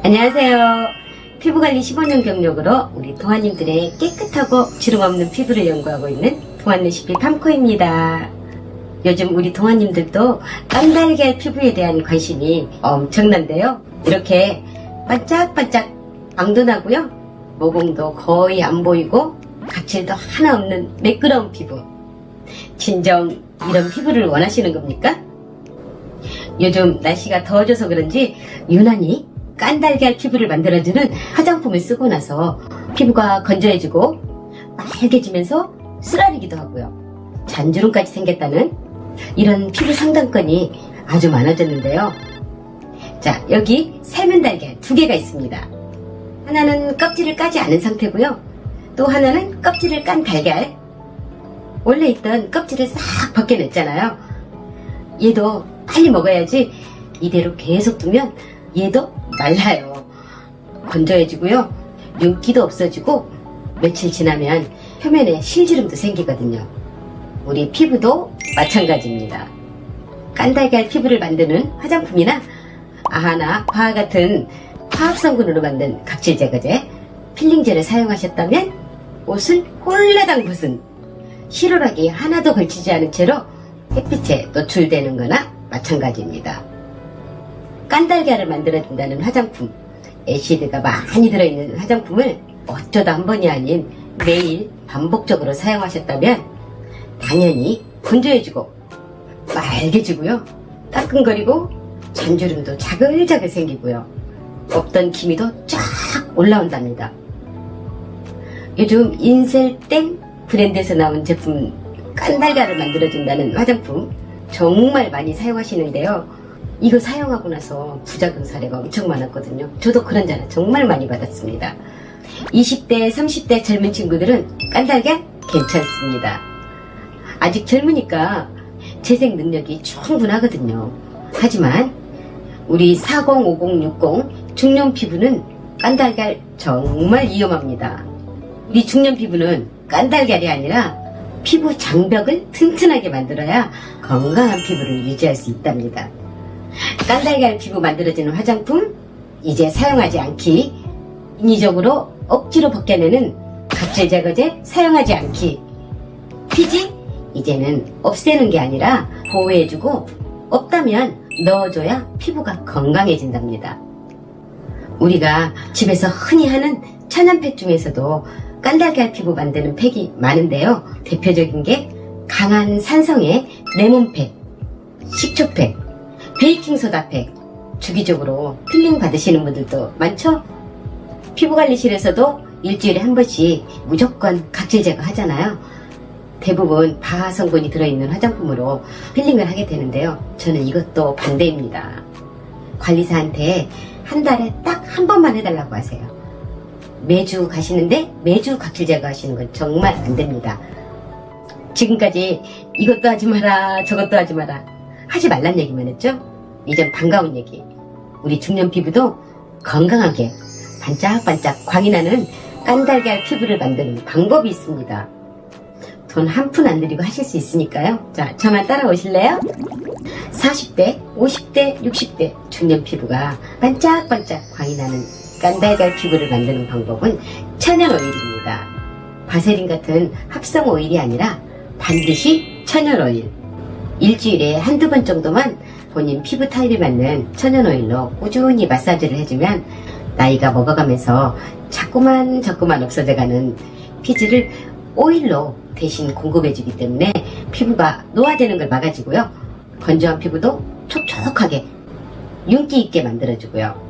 안녕하세요. 피부관리 15년 경력으로 우리 동아님들의 깨끗하고 주름 없는 피부를 연구하고 있는 동안레시피 팜코입니다. 요즘 우리 동아님들도 깐달걀 피부에 대한 관심이 엄청난데요. 이렇게 반짝반짝 광도 나고요. 모공도 거의 안 보이고 각질도 하나 없는 매끄러운 피부. 진정 이런 피부를 원하시는 겁니까? 요즘 날씨가 더워져서 그런지 유난히 깐달걀 피부를 만들어주는 화장품을 쓰고 나서 피부가 건조해지고 빨개지면서 쓰라리기도 하고요. 잔주름까지 생겼다는 이런 피부 상담건이 아주 많아졌는데요. 자, 여기 삶은 달걀 2개가 있습니다. 하나는 껍질을 까지 않은 상태고요. 또 하나는 껍질을 깐 달걀. 원래 있던 껍질을 싹 벗겨냈잖아요. 얘도 빨리 먹어야지 이대로 계속 두면 얘도 말라요. 건조해지고요. 윤기도 없어지고 며칠 지나면 표면에 실주름도 생기거든요. 우리 피부도 마찬가지입니다. 깐달걀 피부를 만드는 화장품이나 아하나 파와 같은 화합성분으로 만든 각질 제거제, 필링젤을 사용하셨다면 옷을 홀라당 벗은 실오라기 하나도 걸치지 않은 채로 햇빛에 노출되는 거나 마찬가지입니다. 깐달걀을 만들어준다는 화장품, 애시드가 많이 들어있는 화장품을 어쩌다 한 번이 아닌 매일 반복적으로 사용하셨다면 당연히 건조해지고 빨개지고요. 따끔거리고 잔주름도 자글자글 생기고요. 없던 기미도 쫙 올라온답니다. 요즘 인셀땡 브랜드에서 나온 제품 깐달걀을 만들어준다는 화장품 정말 많이 사용하시는데요. 이거 사용하고 나서 부작용 사례가 엄청 많았거든요. 저도 그런 전화 정말 많이 받았습니다. 20대, 30대 젊은 친구들은 깐달걀 괜찮습니다. 아직 젊으니까 재생 능력이 충분하거든요. 하지만 우리 40, 50, 60 중년 피부는 깐달걀 정말 위험합니다. 우리 중년 피부는 깐달걀이 아니라 피부 장벽을 튼튼하게 만들어야 건강한 피부를 유지할 수 있답니다. 깐달걀 피부 만들어지는 화장품 이제 사용하지 않기, 인위적으로 억지로 벗겨내는 각질 제거제 사용하지 않기, 피지 이제는 없애는 게 아니라 보호해주고 없다면 넣어줘야 피부가 건강해진답니다. 우리가 집에서 흔히 하는 천연팩 중에서도 깐달걀 피부 만드는 팩이 많은데요. 대표적인 게 강한 산성의 레몬팩, 식초팩, 베이킹소다팩, 주기적으로 필링 받으시는 분들도 많죠? 피부관리실에서도 일주일에 한 번씩 무조건 각질 제거 하잖아요. 대부분 바하 성분이 들어있는 화장품으로 필링을 하게 되는데요. 저는 이것도 반대입니다. 관리사한테 한 달에 딱 한 번만 해달라고 하세요. 매주 가시는데 매주 각질 제거 하시는 건 정말 안 됩니다. 지금까지 이것도 하지 마라 저것도 하지 마라 하지 말란 얘기만 했죠? 이젠 반가운 얘기. 우리 중년 피부도 건강하게 반짝반짝 광이 나는 깐달걀 피부를 만드는 방법이 있습니다. 돈 한 푼 안 들이고 하실 수 있으니까요. 자, 저만 따라오실래요? 40대, 50대, 60대 중년 피부가 반짝반짝 광이 나는 깐달걀 피부를 만드는 방법은 천연 오일입니다. 바세린 같은 합성 오일이 아니라 반드시 천연 오일. 일주일에 한두 번 정도만 본인 피부 타입에 맞는 천연 오일로 꾸준히 마사지를 해주면 나이가 먹어가면서 자꾸만 없어져가는 피지를 오일로 대신 공급해주기 때문에 피부가 노화되는 걸 막아주고요. 건조한 피부도 촉촉하게 윤기 있게 만들어주고요.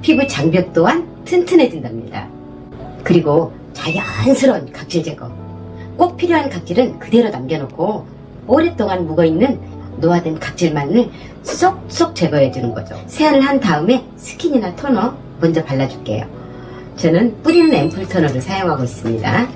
피부 장벽 또한 튼튼해진답니다. 그리고 자연스러운 각질 제거. 꼭 필요한 각질은 그대로 남겨놓고 오랫동안 묵어있는 노화된 각질만을 쏙쏙 제거해주는 거죠. 세안을 한 다음에 스킨이나 토너 먼저 발라줄게요. 저는 뿌리는 앰플 토너를 사용하고 있습니다.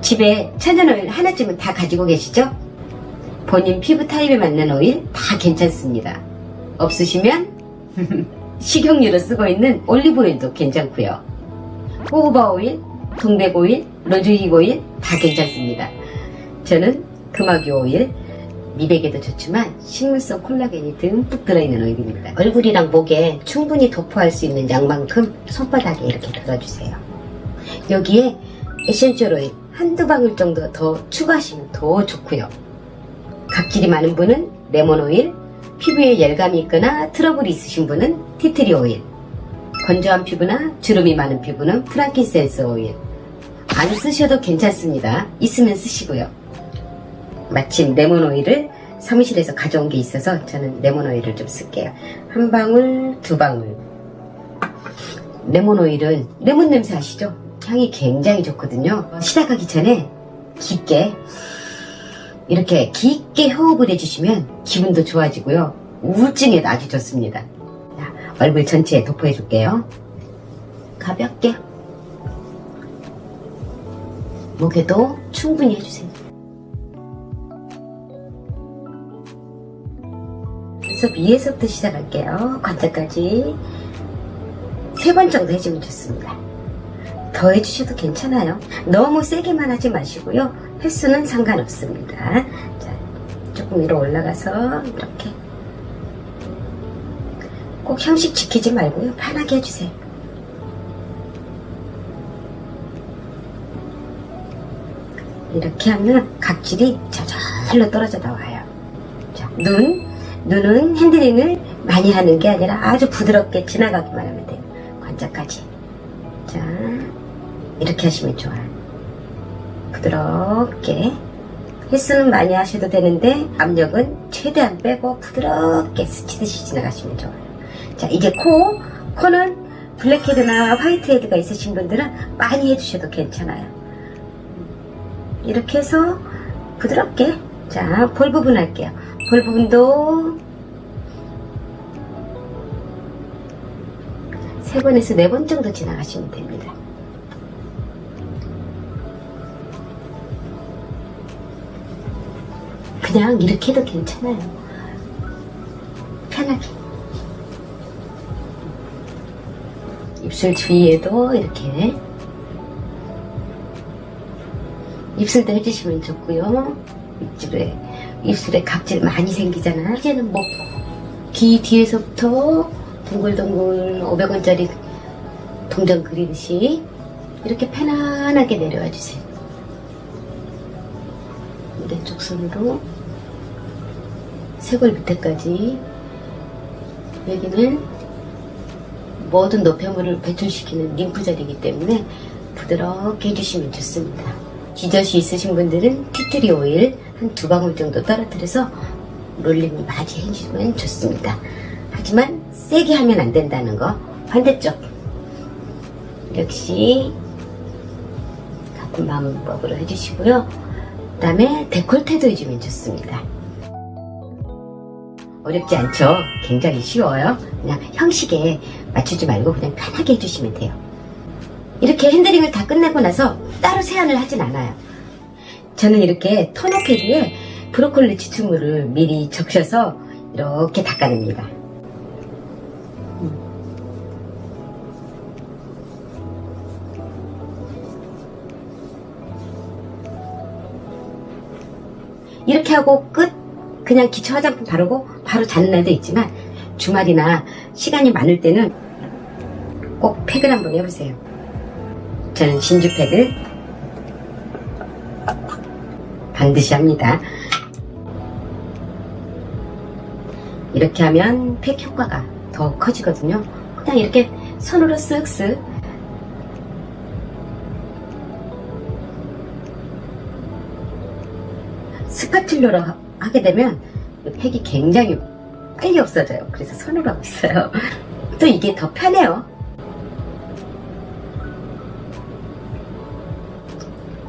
집에 천연 오일 하나쯤은 다 가지고 계시죠? 본인 피부 타입에 맞는 오일 다 괜찮습니다. 없으시면 식용유로 쓰고 있는 올리브 오일도 괜찮고요. 호호바 오일, 동백 오일, 로즈힙 오일 다 괜찮습니다. 저는 금화기 오일, 미백에도 좋지만 식물성 콜라겐이 듬뿍 들어있는 오일입니다. 얼굴이랑 목에 충분히 도포할 수 있는 양만큼 손바닥에 이렇게 들어주세요. 여기에 에센셜 오일 한두 방울 정도 더 추가하시면 더 좋고요. 각질이 많은 분은 레몬 오일, 피부에 열감이 있거나 트러블이 있으신 분은 티트리 오일, 건조한 피부나 주름이 많은 피부는 프랑킨센스 오일. 안 쓰셔도 괜찮습니다. 있으면 쓰시고요. 마침 레몬 오일을 사무실에서 가져온 게 있어서 저는 레몬 오일을 좀 쓸게요. 한 방울, 두 방울. 레몬 오일은 레몬 냄새 아시죠? 향이 굉장히 좋거든요. 시작하기 전에 이렇게 깊게 호흡을 해주시면 기분도 좋아지고요. 우울증에도 아주 좋습니다. 자, 얼굴 전체에 도포해 줄게요. 가볍게. 목에도 충분히 해주세요. 그래서 위에서부터 시작할게요. 관자까지 3번 정도 해주면 좋습니다. 더 해주셔도 괜찮아요. 너무 세게만 하지 마시고요. 횟수는 상관없습니다. 자, 조금 위로 올라가서 이렇게 꼭 형식 지키지 말고요. 편하게 해주세요. 이렇게 하면 각질이 저절로 떨어져 나와요. 자, 눈은 핸들링을 많이 하는 게 아니라 아주 부드럽게 지나가기만 하면 돼요. 관자까지. 자, 이렇게 하시면 좋아요. 부드럽게. 횟수는 많이 하셔도 되는데 압력은 최대한 빼고 부드럽게 스치듯이 지나가시면 좋아요. 자, 이게 코는 블랙헤드나 화이트헤드가 있으신 분들은 많이 해주셔도 괜찮아요. 이렇게 해서 부드럽게. 자, 볼 부분 할게요. 볼 부분도 3번에서 4번 정도 지나가시면 됩니다. 그냥 이렇게 해도 괜찮아요. 편하게. 입술 주위에도 이렇게 입술도 해주시면 좋고요. 입술에 각질 많이 생기잖아. 이제는 뭐 귀 뒤에서부터 동글동글 500원짜리 동전 그리듯이 이렇게 편안하게 내려와 주세요. 반대쪽 손으로 쇄골 밑에까지. 여기는 모든 노폐물을 배출시키는 림프절이기 때문에 부드럽게 해주시면 좋습니다. 기저시 있으신 분들은 티트리 오일 한 2방울 정도 떨어뜨려서 롤링을 많이 해주시면 좋습니다. 하지만 세게 하면 안 된다는 거. 반대쪽 역시 같은 방법으로 해주시고요. 그 다음에 데콜테도 해주면 좋습니다. 어렵지 않죠? 굉장히 쉬워요. 그냥 형식에 맞추지 말고 그냥 편하게 해주시면 돼요. 이렇게 핸들링을 다 끝내고 나서 따로 세안을 하진 않아요. 저는 이렇게 토너 패드에 브로콜리 추출물을 미리 적셔서 이렇게 닦아냅니다. 이렇게 하고 끝. 그냥 기초 화장품 바르고 바로 자는 날도 있지만 주말이나 시간이 많을 때는 꼭 팩을 한번 해보세요. 저는 진주팩을 반드시 합니다. 이렇게 하면 팩 효과가 더 커지거든요. 그냥 이렇게 손으로 쓱쓱 스파츌러로 하게 되면 팩이 굉장히 빨리 없어져요. 그래서 손으로 하고 있어요. 또 이게 더 편해요.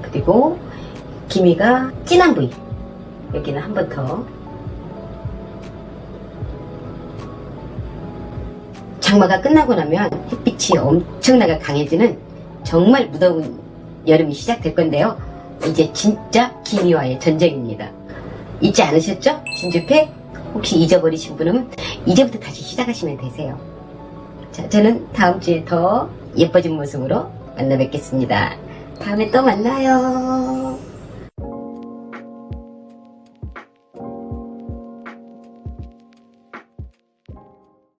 그리고 기미가 진한 부위 여기는 한 번 더. 장마가 끝나고 나면 햇빛이 엄청나게 강해지는 정말 무더운 여름이 시작될 건데요. 이제 진짜 기미와의 전쟁입니다. 잊지 않으셨죠? 진주팩? 혹시 잊어버리신 분은 이제부터 다시 시작하시면 되세요. 자, 저는 다음 주에 더 예뻐진 모습으로 만나 뵙겠습니다. 다음에 또 만나요.